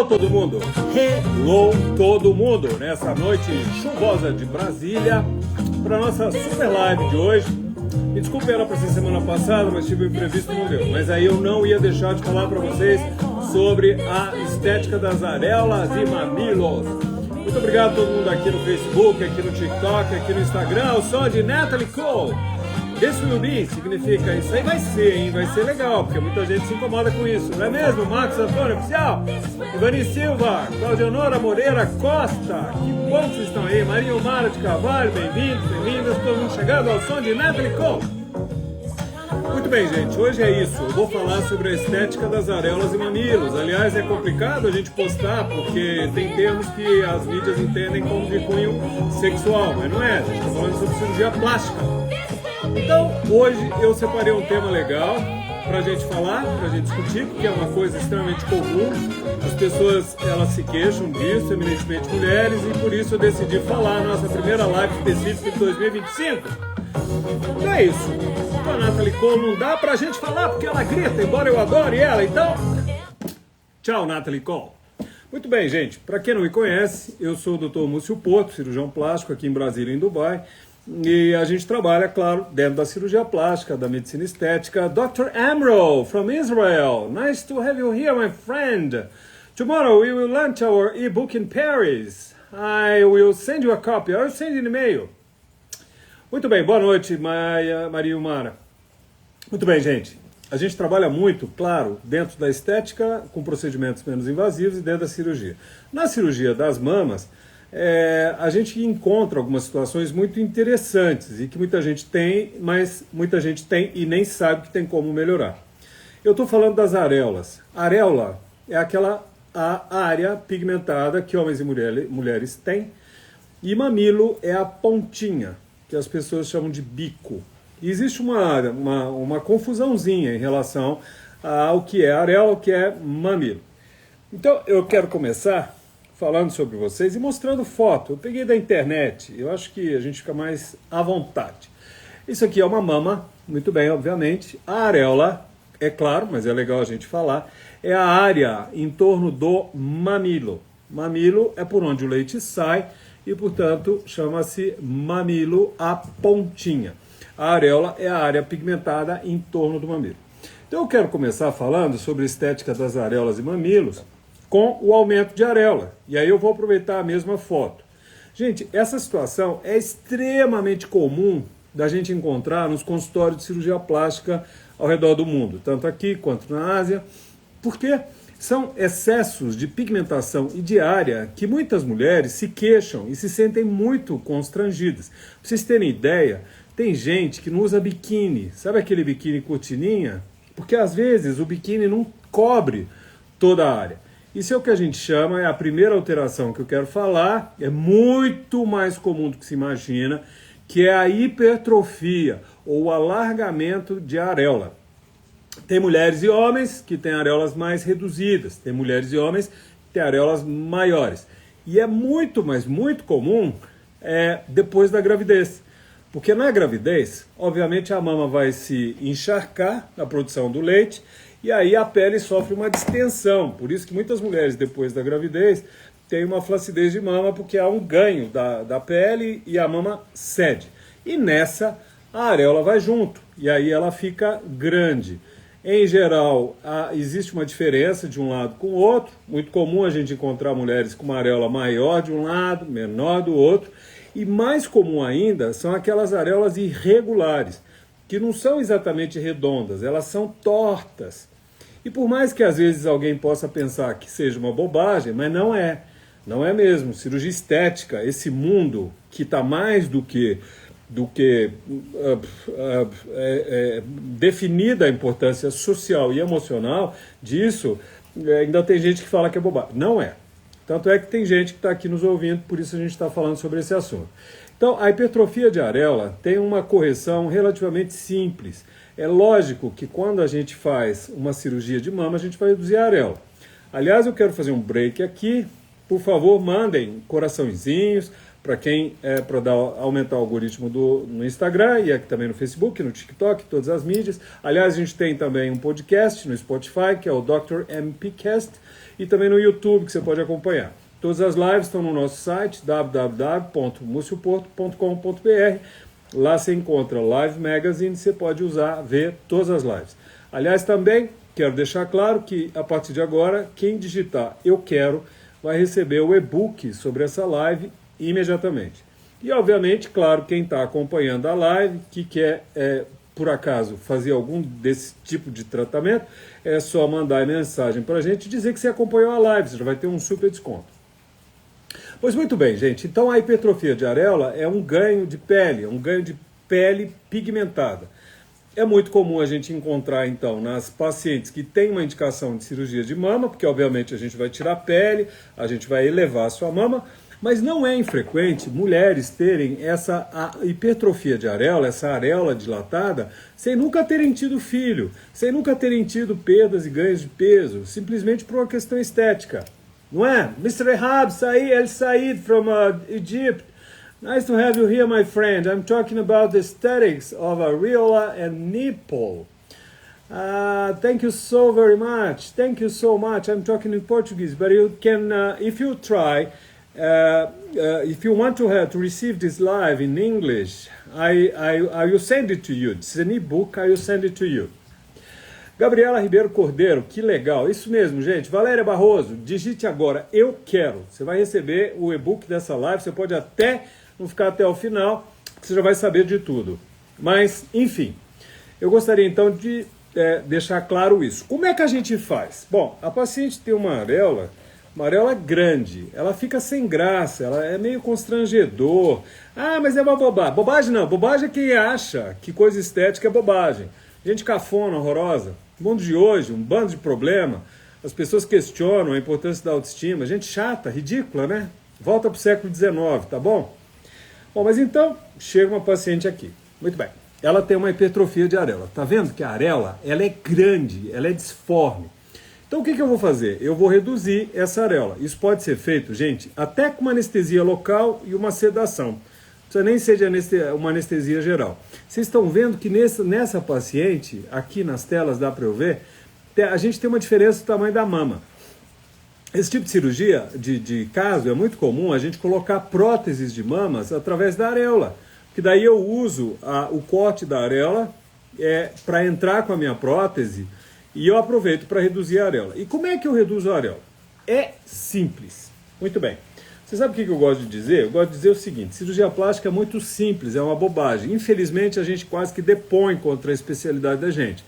Todo mundo, hello todo mundo, nessa noite chuvosa de Brasília, para nossa super live de hoje. Me desculpe, era para ser semana passada, mas tive um imprevisto e não deu. Mas aí eu não ia deixar de falar para vocês sobre a estética das areolas e mamilos. Muito obrigado a todo mundo aqui no Facebook, aqui no TikTok, aqui no Instagram. Eu sou de Natalie Cole. This will be significa isso aí vai ser, hein? Vai ser legal, porque muita gente se incomoda com isso, não é mesmo? Marcos Antônio Oficial, Ivani Silva, Claudionora Moreira Costa, que bom que vocês estão aí, Maria Omara de Carvalho, bem-vindos, bem-vindas, todo mundo chegando ao som de Natalie Cole. Muito bem, gente, hoje é isso, eu vou falar sobre a estética das areolas e mamilos. Aliás, é complicado a gente postar, porque tem termos que as mídias entendem como de cunho sexual, mas não é, a gente está falando sobre cirurgia plástica. Então, hoje eu separei um tema legal pra gente falar, pra gente discutir, porque é uma coisa extremamente comum. As pessoas, elas se queixam disso, eminentemente mulheres, e por isso eu decidi falar na nossa primeira live específica de 2025. Então é isso. Com a Natalie Cole não dá pra gente falar, porque ela grita, embora eu adore ela, então... Tchau, Natalie Cole. Muito bem, gente. Pra quem não me conhece, eu sou o Dr. Múcio Porto, cirurgião plástico aqui em Brasília, em Dubai. E a gente trabalha, claro, dentro da cirurgia plástica, da medicina estética. Dr. Amro, from Israel. Nice to have you here, my friend. Tomorrow we will launch our ebook in Paris. I will send you a copy. I will send you an email. Muito bem, boa noite, Maria Umara. Muito bem, gente. A gente trabalha muito, claro, dentro da estética, com procedimentos menos invasivos e dentro da cirurgia. Na cirurgia das mamas, a gente encontra algumas situações muito interessantes e que muita gente tem, mas muita gente tem e nem sabe que tem como melhorar. Eu estou falando das areolas. A areola é a área pigmentada que homens e mulheres têm, e mamilo é a pontinha, que as pessoas chamam de bico. E existe uma confusãozinha em relação ao que é areola, o que é mamilo. Então eu quero começar falando sobre vocês e mostrando foto. Eu peguei da internet, eu acho que a gente fica mais à vontade. Isso aqui é uma mama, muito bem, obviamente. A areola, é claro, mas é legal a gente falar, é a área em torno do mamilo. Mamilo é por onde o leite sai e, portanto, chama-se mamilo a pontinha. A areola é a área pigmentada em torno do mamilo. Então eu quero começar falando sobre a estética das areolas e mamilos, com o aumento de areola. E aí eu vou aproveitar a mesma foto. Gente, essa situação é extremamente comum da gente encontrar nos consultórios de cirurgia plástica ao redor do mundo, tanto aqui quanto na Ásia, porque são excessos de pigmentação e de área que muitas mulheres se queixam e se sentem muito constrangidas. Pra vocês terem ideia, tem gente que não usa biquíni, sabe aquele biquíni cortininha? Porque às vezes o biquíni não cobre toda a área. Isso é o que a gente chama, é a primeira alteração que eu quero falar, é muito mais comum do que se imagina, que é a hipertrofia, ou o alargamento de areola. Tem mulheres e homens que têm areolas mais reduzidas, tem mulheres e homens que têm areolas maiores. E é muito, mas muito comum depois da gravidez. Porque na gravidez, obviamente a mama vai se encharcar na produção do leite, e aí a pele sofre uma distensão. Por isso que muitas mulheres, depois da gravidez, têm uma flacidez de mama, porque há um ganho da pele e a mama cede. E nessa, a areola vai junto, e aí ela fica grande. Em geral, existe uma diferença de um lado com o outro. Muito comum a gente encontrar mulheres com uma areola maior de um lado, menor do outro. E mais comum ainda são aquelas areolas irregulares, que não são exatamente redondas, elas são tortas. E por mais que às vezes alguém possa pensar que seja uma bobagem, mas não é. Não é mesmo. Cirurgia estética, esse mundo que está mais do que definida a importância social e emocional disso, ainda tem gente que fala que é bobagem. Não é. Tanto é que tem gente que está aqui nos ouvindo, por isso a gente está falando sobre esse assunto. Então, a hipertrofia de areola tem uma correção relativamente simples. É lógico que quando a gente faz uma cirurgia de mama, a gente vai reduzir a areola. Aliás, eu quero fazer um break aqui. Por favor, mandem coraçõezinhos para aumentar o algoritmo no Instagram e aqui também no Facebook, no TikTok, todas as mídias. Aliás, a gente tem também um podcast no Spotify, que é o Dr. MPcast. e também no YouTube, que você pode acompanhar. Todas as lives estão no nosso site, www.mucioporto.com.br. Lá você encontra Live Magazine, você pode ver todas as lives. Aliás, também quero deixar claro que, a partir de agora, quem digitar Eu Quero vai receber o e-book sobre essa live imediatamente. E, obviamente, claro, quem está acompanhando a live, que quer, por acaso, fazer algum desse tipo de tratamento, é só mandar mensagem para a gente e dizer que você acompanhou a live, você já vai ter um super desconto. Pois muito bem, gente. Então, a hipertrofia de areola é um ganho de pele pigmentada. É muito comum a gente encontrar, então, nas pacientes que têm uma indicação de cirurgia de mama, porque, obviamente, a gente vai tirar a pele, a gente vai elevar a sua mama, mas não é infrequente mulheres terem a hipertrofia de areola, essa areola dilatada, sem nunca terem tido filho, sem nunca terem tido perdas e ganhos de peso, simplesmente por uma questão estética. Não é? Mr. Ehab El Said from Egypt. Nice to have you here, my friend. I'm talking about the aesthetics of areola and nipple. Thank you so very much. Thank you so much. I'm talking in Portuguese, but you can, if you try, if you want to receive this live in English, I will send it to you. It's an e-book. I will send it to you. Gabriela Ribeiro Cordeiro, que legal. Isso mesmo, gente. Valéria Barroso, digite agora, Eu Quero. Você vai receber o e-book dessa live. Você pode até não ficar até o final, que você já vai saber de tudo. Mas, enfim, eu gostaria então de deixar claro isso. Como é que a gente faz? Bom, a paciente tem uma areola grande, ela fica sem graça, ela é meio constrangedor. Ah, mas é uma bobagem. Bobagem não, bobagem é quem acha que coisa estética é bobagem. Gente cafona, horrorosa. No mundo de hoje, um bando de problema. As pessoas questionam a importância da autoestima. Gente chata, ridícula, né? Volta para o século XIX, tá bom? Bom, mas então, chega uma paciente aqui. Muito bem. Ela tem uma hipertrofia de areola. Tá vendo que a areola, ela é grande, ela é disforme. Então, o que eu vou fazer? Eu vou reduzir essa areola. Isso pode ser feito, gente, até com uma anestesia local e uma sedação. Não precisa nem ser de uma anestesia geral. Vocês estão vendo que nessa paciente, aqui nas telas dá para eu ver, a gente tem uma diferença do tamanho da mama. Esse tipo de cirurgia, de caso, é muito comum a gente colocar próteses de mamas através da areola. Que daí eu uso o corte da areola para entrar com a minha prótese e eu aproveito para reduzir a areola. E como é que eu reduzo a areola? É simples. Muito bem. Você sabe o que eu gosto de dizer? Eu gosto de dizer o seguinte, cirurgia plástica é muito simples, é uma bobagem. Infelizmente, a gente quase que depõe contra a especialidade da gente.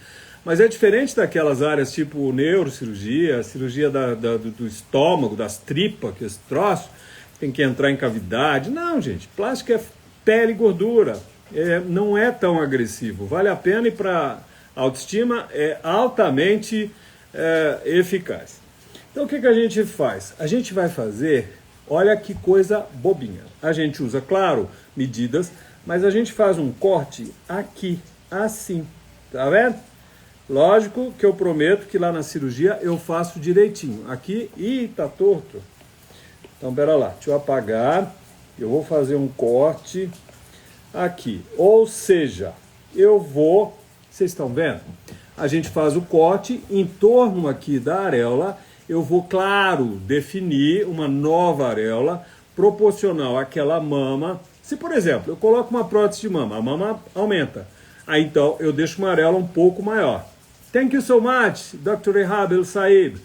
Mas é diferente daquelas áreas tipo neurocirurgia, cirurgia do estômago, das tripas, que esse troço, tem que entrar em cavidade. Não, gente, plástica é pele e gordura, não é tão agressivo. Vale a pena e para autoestima é altamente eficaz. Então, o que a gente faz? A gente vai fazer... Olha que coisa bobinha. A gente usa, claro, medidas, mas a gente faz um corte aqui, assim. Tá vendo? Lógico que eu prometo que lá na cirurgia eu faço direitinho. Aqui, tá torto. Então, pera lá, deixa eu apagar. Eu vou fazer um corte aqui. Ou seja, vocês estão vendo? A gente faz o corte em torno aqui da areola. Eu vou, claro, definir uma nova areola proporcional àquela mama. Se, por exemplo, eu coloco uma prótese de mama, a mama aumenta. Aí, então, eu deixo uma areola um pouco maior. Thank you so much, Dr. Ehab El Said.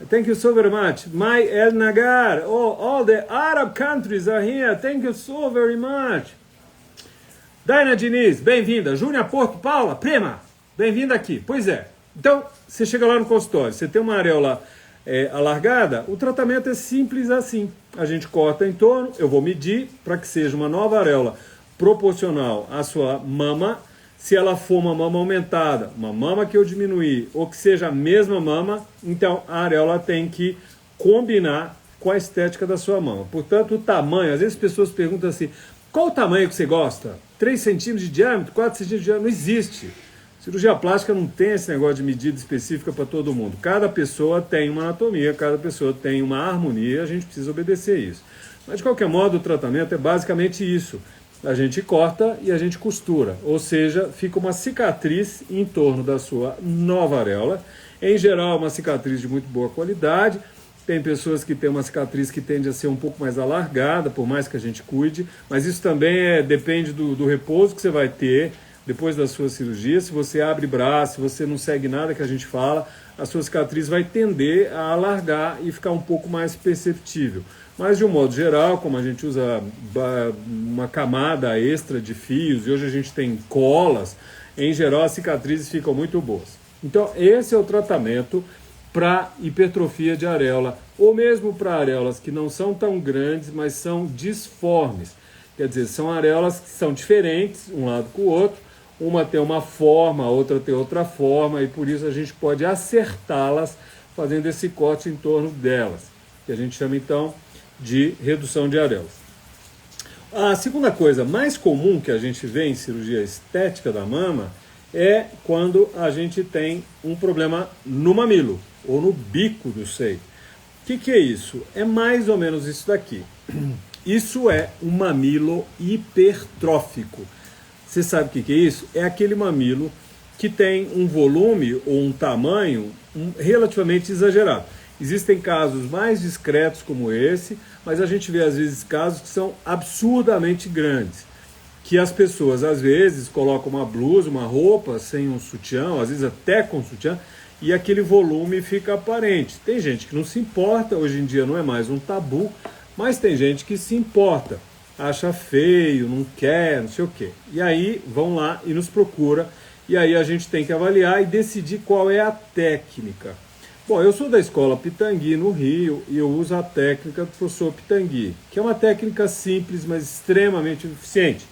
Thank you so very much. My El Nagar. Oh, all the Arab countries are here. Thank you so very much. Daina Diniz, bem-vinda. Júnia Porto, Paula, prima, bem-vinda aqui. Pois é. Então, você chega lá no consultório, você tem uma areola... alargada, o tratamento é simples assim. A gente corta em torno, eu vou medir para que seja uma nova areola proporcional à sua mama. Se ela for uma mama aumentada, uma mama que eu diminuir, ou que seja a mesma mama, então a areola tem que combinar com a estética da sua mama. Portanto, o tamanho, às vezes as pessoas perguntam assim, qual o tamanho que você gosta? 3 centímetros de diâmetro? 4 centímetros de diâmetro? Não existe. Cirurgia plástica não tem esse negócio de medida específica para todo mundo. Cada pessoa tem uma anatomia, cada pessoa tem uma harmonia, a gente precisa obedecer isso. Mas, de qualquer modo, o tratamento é basicamente isso. A gente corta e a gente costura, ou seja, fica uma cicatriz em torno da sua nova areola. Em geral, uma cicatriz de muito boa qualidade, Tem pessoas que têm uma cicatriz que tende a ser um pouco mais alargada, por mais que a gente cuide, mas isso também depende do repouso que você vai ter depois da sua cirurgia. Se você abre braço, se você não segue nada que a gente fala, a sua cicatriz vai tender a alargar e ficar um pouco mais perceptível. Mas de um modo geral, como a gente usa uma camada extra de fios e hoje a gente tem colas, em geral as cicatrizes ficam muito boas. Então esse é o tratamento para hipertrofia de areola, ou mesmo para areolas que não são tão grandes, mas são disformes. Quer dizer, são areolas que são diferentes, um lado com o outro, uma tem uma forma, a outra tem outra forma, e por isso a gente pode acertá-las fazendo esse corte em torno delas, que a gente chama então de redução de areolas. A segunda coisa mais comum que a gente vê em cirurgia estética da mama é quando a gente tem um problema no mamilo ou no bico do seio. O que é isso? É mais ou menos isso daqui. Isso é um mamilo hipertrófico. Você sabe o que é isso? É aquele mamilo que tem um volume ou um tamanho relativamente exagerado. Existem casos mais discretos como esse, mas a gente vê às vezes casos que são absurdamente grandes, que as pessoas às vezes colocam uma blusa, uma roupa sem um sutiã, às vezes até com sutiã, e aquele volume fica aparente. Tem gente que não se importa, hoje em dia não é mais um tabu, mas tem gente que se importa, acha feio, não quer, não sei o quê. E aí vão lá e nos procura, e aí a gente tem que avaliar e decidir qual é a técnica. Bom, eu sou da escola Pitangui no Rio e eu uso a técnica do professor Pitangui, que é uma técnica simples, mas extremamente eficiente.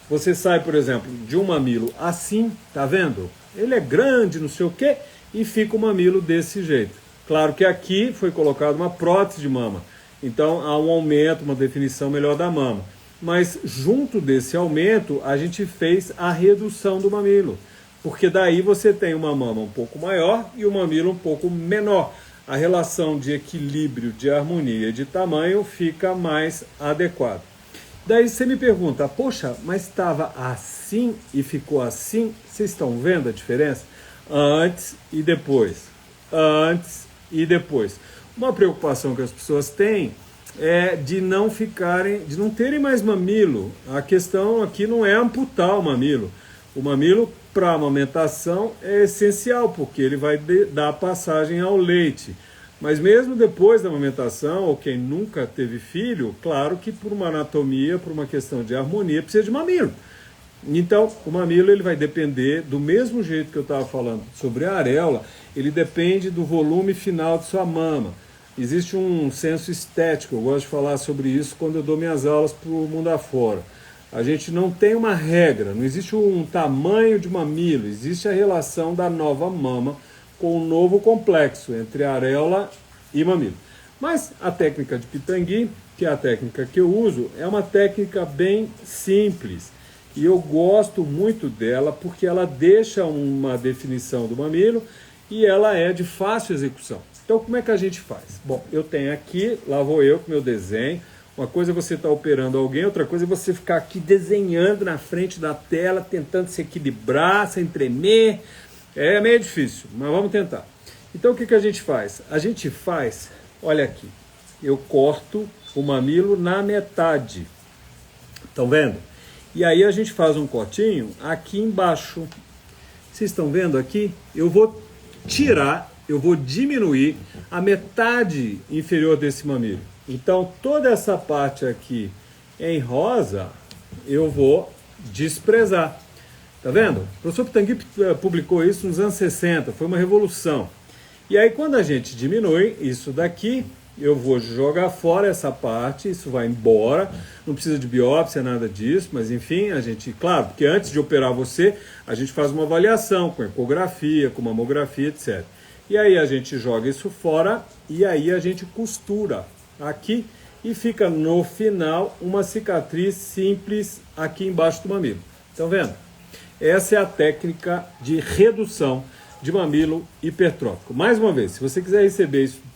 Você sai, por exemplo, de um mamilo assim, tá vendo? Ele é grande, não sei o quê, e fica o mamilo desse jeito. Claro que aqui foi colocada uma prótese de mama, então há um aumento, uma definição melhor da mama. Mas junto desse aumento, a gente fez a redução do mamilo, porque daí você tem uma mama um pouco maior e um mamilo um pouco menor. A relação de equilíbrio, de harmonia e de tamanho fica mais adequada. Daí você me pergunta, poxa, mas estava assim e ficou assim? Vocês estão vendo a diferença? Antes e depois. Antes e depois. Uma preocupação que as pessoas têm é de não terem mais mamilo. A questão aqui não é amputar o mamilo. O mamilo para a amamentação é essencial, porque ele vai dar passagem ao leite. Mas mesmo depois da amamentação, ou quem nunca teve filho, claro que por uma anatomia, por uma questão de harmonia, precisa de mamilo. Então, o mamilo ele vai depender, do mesmo jeito que eu estava falando sobre a areola, ele depende do volume final de sua mama. Existe um senso estético, eu gosto de falar sobre isso quando eu dou minhas aulas para o mundo afora. A gente não tem uma regra, não existe um tamanho de mamilo, existe a relação da nova mama com o novo complexo entre areola e mamilo. Mas a técnica de Pitangui, que é a técnica que eu uso, é uma técnica bem simples. E eu gosto muito dela porque ela deixa uma definição do mamilo e ela é de fácil execução. Então como é que a gente faz? Bom, eu tenho aqui, lá vou eu com meu desenho. Uma coisa é você estar operando alguém, outra coisa é você ficar aqui desenhando na frente da tela, tentando se equilibrar, sem tremer. É meio difícil, mas vamos tentar. Então o que a gente faz? A gente faz, olha aqui, eu corto o mamilo na metade. Estão vendo? E aí a gente faz um cortinho aqui embaixo. Vocês estão vendo aqui? Eu vou diminuir a metade inferior desse mamilo. Então, toda essa parte aqui em rosa, eu vou desprezar. Tá vendo? O professor Pitangui publicou isso nos anos 60, foi uma revolução. E aí, quando a gente diminui isso daqui, eu vou jogar fora essa parte, isso vai embora, não precisa de biópsia, nada disso, mas enfim, a gente, claro, porque antes de operar você, a gente faz uma avaliação com ecografia, com mamografia, etc. E aí a gente joga isso fora e aí a gente costura aqui e fica no final uma cicatriz simples aqui embaixo do mamilo. Estão vendo? Essa é a técnica de redução de mamilo hipertrófico. Mais uma vez, se você quiser receber isso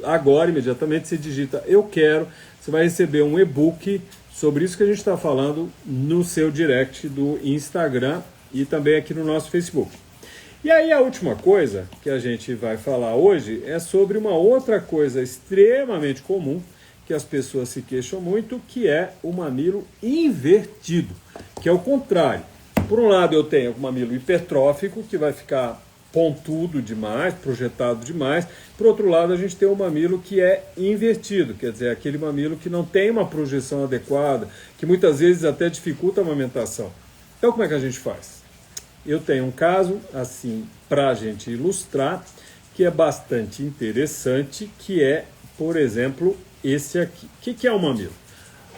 agora, imediatamente, você digita eu quero, você vai receber um e-book sobre isso que a gente está falando no seu direct do Instagram e também aqui no nosso Facebook. E aí a última coisa que a gente vai falar hoje é sobre uma outra coisa extremamente comum, que as pessoas se queixam muito, que é o mamilo invertido, que é o contrário. Por um lado eu tenho o mamilo hipertrófico, que vai ficar pontudo demais, projetado demais. Por outro lado, a gente tem o mamilo que é invertido, quer dizer, aquele mamilo que não tem uma projeção adequada, que muitas vezes até dificulta a amamentação. Então, como é que a gente faz? Eu tenho um caso, assim, para a gente ilustrar, que é bastante interessante, que é, por exemplo, esse aqui. O que é um mamilo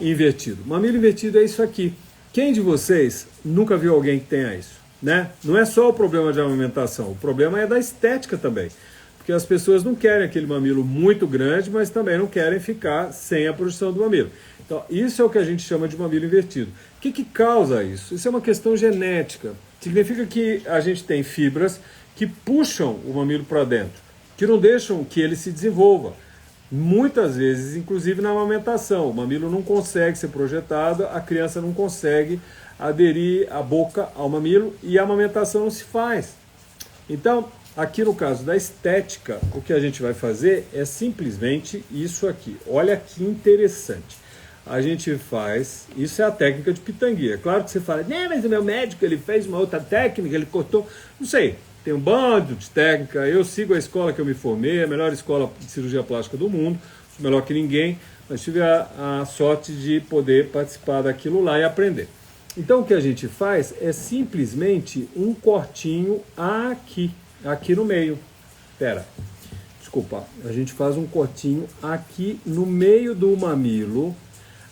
invertido? Mamilo invertido é isso aqui. Quem de vocês nunca viu alguém que tenha isso? Né? Não é só o problema de amamentação, o problema é da estética também. Porque as pessoas não querem aquele mamilo muito grande, mas também não querem ficar sem a projeção do mamilo. Então, isso é o que a gente chama de mamilo invertido. O que causa isso? Isso é uma questão genética. Significa que a gente tem fibras que puxam o mamilo para dentro, que não deixam que ele se desenvolva. Muitas vezes, inclusive na amamentação, o mamilo não consegue ser projetado, a criança não consegue aderir a boca ao mamilo e a amamentação não se faz. Então, aqui no caso da estética, o que a gente vai fazer é simplesmente isso aqui. Olha que interessante. A gente faz, isso é a técnica de pitanguia. Claro que você fala, né, mas o meu médico ele fez uma outra técnica, ele cortou, não sei. Tem um bando de técnica, eu sigo a escola que eu me formei, a melhor escola de cirurgia plástica do mundo, melhor que ninguém, mas tive a sorte de poder participar daquilo lá e aprender. Então o que a gente faz é simplesmente um cortinho aqui no meio. Desculpa, a gente faz um cortinho aqui no meio do mamilo,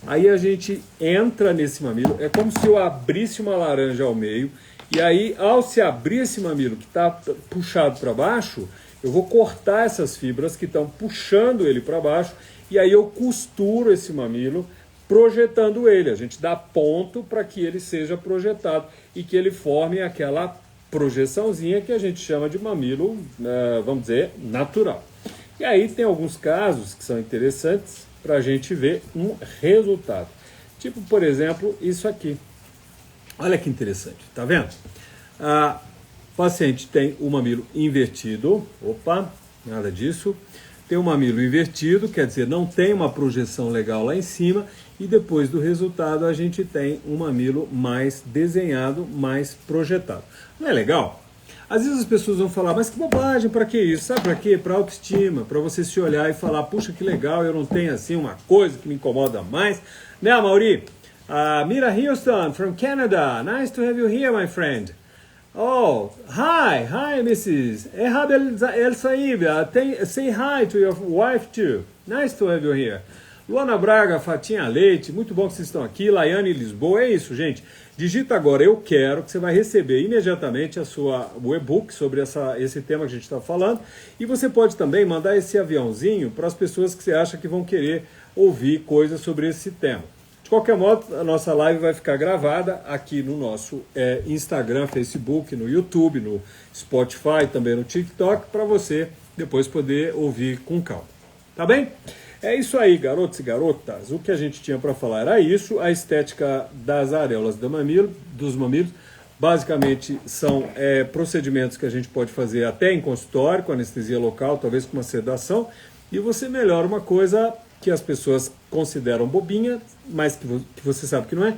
aí a gente entra nesse mamilo, é como se eu abrisse uma laranja ao meio, e aí, ao se abrir esse mamilo que está puxado para baixo, eu vou cortar essas fibras que estão puxando ele para baixo, e aí eu costuro esse mamilo, projetando ele. A gente dá ponto para que ele seja projetado e que ele forme aquela projeçãozinha que a gente chama de mamilo, vamos dizer, natural. E aí tem alguns casos que são interessantes para a gente ver um resultado. Tipo, por exemplo, isso aqui. Olha que interessante, tá vendo? A paciente tem o mamilo invertido, opa, nada disso. Tem o mamilo invertido, quer dizer, não tem uma projeção legal lá em cima, e depois do resultado a gente tem um mamilo mais desenhado, mais projetado. Não é legal? Às vezes as pessoas vão falar, mas que bobagem, para que isso? Sabe para quê? Para autoestima, para você se olhar e falar, puxa, que legal, eu não tenho assim uma coisa que me incomoda mais. Né, Mauri? Mira Houston from Canada. Nice to have you here, my friend. Oh, hi, Mrs. Ehab El Saib. Say hi to your wife too. Nice to have you here. Luana Braga, Fatinha Leite, muito bom que vocês estão aqui. Laiane Lisboa, é isso, gente. Digita agora eu quero, que você vai receber imediatamente o e-book sobre esse tema que a gente está falando. E você pode também mandar esse aviãozinho para as pessoas que você acha que vão querer ouvir coisas sobre esse tema. De qualquer modo, a nossa live vai ficar gravada aqui no nosso Instagram, Facebook, no YouTube, no Spotify, também no TikTok, para você depois poder ouvir com calma. Tá bem? É isso aí, garotos e garotas. O que a gente tinha para falar era isso. A estética das areolas dos mamilos, basicamente são procedimentos que a gente pode fazer até em consultório, com anestesia local, talvez com uma sedação, e você melhora uma coisa que as pessoas consideram bobinha, mas que você sabe que não é,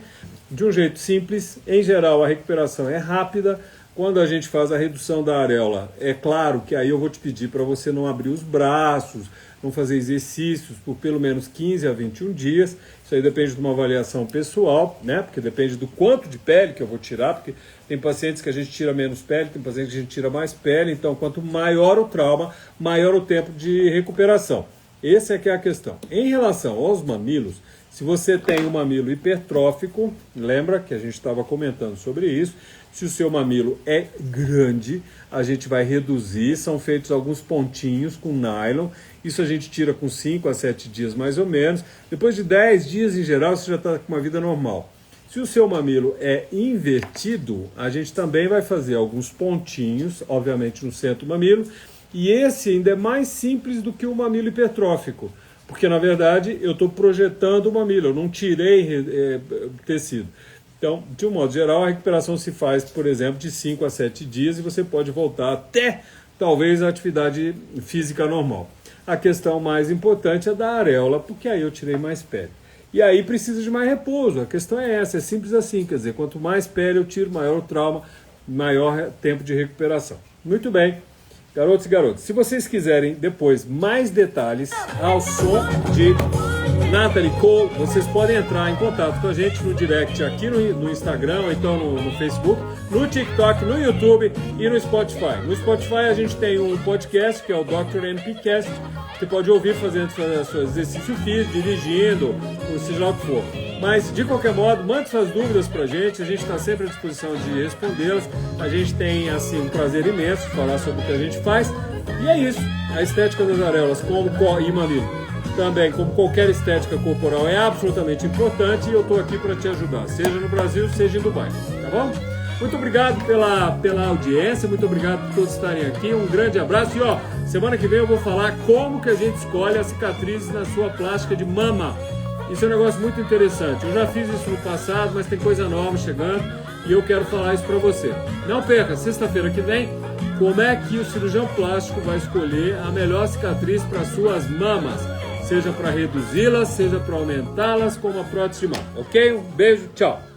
de um jeito simples. Em geral, a recuperação é rápida. Quando a gente faz a redução da areola, é claro que aí eu vou te pedir para você não abrir os braços, não fazer exercícios por pelo menos 15 a 21 dias. Isso aí depende de uma avaliação pessoal, né? Porque depende do quanto de pele que eu vou tirar, porque tem pacientes que a gente tira menos pele, tem pacientes que a gente tira mais pele, então quanto maior o trauma, maior o tempo de recuperação. Essa é que é a questão. Em relação aos mamilos, se você tem um mamilo hipertrófico, lembra que a gente estava comentando sobre isso, se o seu mamilo é grande, a gente vai reduzir, são feitos alguns pontinhos com nylon, isso a gente tira com 5 a 7 dias mais ou menos, depois de 10 dias em geral você já está com uma vida normal. Se o seu mamilo é invertido, a gente também vai fazer alguns pontinhos, obviamente no centro do mamilo, e esse ainda é mais simples do que o mamilo hipertrófico, porque na verdade eu estou projetando o mamilo, eu não tirei tecido. Então, de um modo geral, a recuperação se faz, por exemplo, de 5 a 7 dias e você pode voltar até, talvez, a atividade física normal. A questão mais importante é da areola, porque aí eu tirei mais pele. E aí precisa de mais repouso. A questão é essa, é simples assim, quer dizer, quanto mais pele eu tiro, maior o trauma, maior tempo de recuperação. Muito bem, garotos e garotas, se vocês quiserem depois mais detalhes ao som de Natalie Cole, vocês podem entrar em contato com a gente no direct aqui no Instagram, ou então no Facebook, no TikTok, no YouTube e no Spotify. No Spotify a gente tem um podcast que é o Dr. NPcast. Você pode ouvir fazendo seu exercício físico, dirigindo, ou seja lá o que for. Mas, de qualquer modo, mande suas dúvidas pra gente está sempre à disposição de respondê-las. A gente tem, assim, um prazer imenso de falar sobre o que a gente faz. E é isso. A estética das areolas, e mamilo, também, como qualquer estética corporal, é absolutamente importante e eu estou aqui para te ajudar, seja no Brasil, seja em Dubai, tá bom? Muito obrigado pela audiência, muito obrigado por todos estarem aqui, um grande abraço e semana que vem eu vou falar como que a gente escolhe as cicatrizes na sua plástica de mama. Isso é um negócio muito interessante, eu já fiz isso no passado, mas tem coisa nova chegando e eu quero falar isso para você. Não perca, sexta-feira que vem, como é que o cirurgião plástico vai escolher a melhor cicatriz para suas mamas, seja para reduzi-las, seja para aumentá-las, como a prótese de mama, ok? Um beijo, tchau!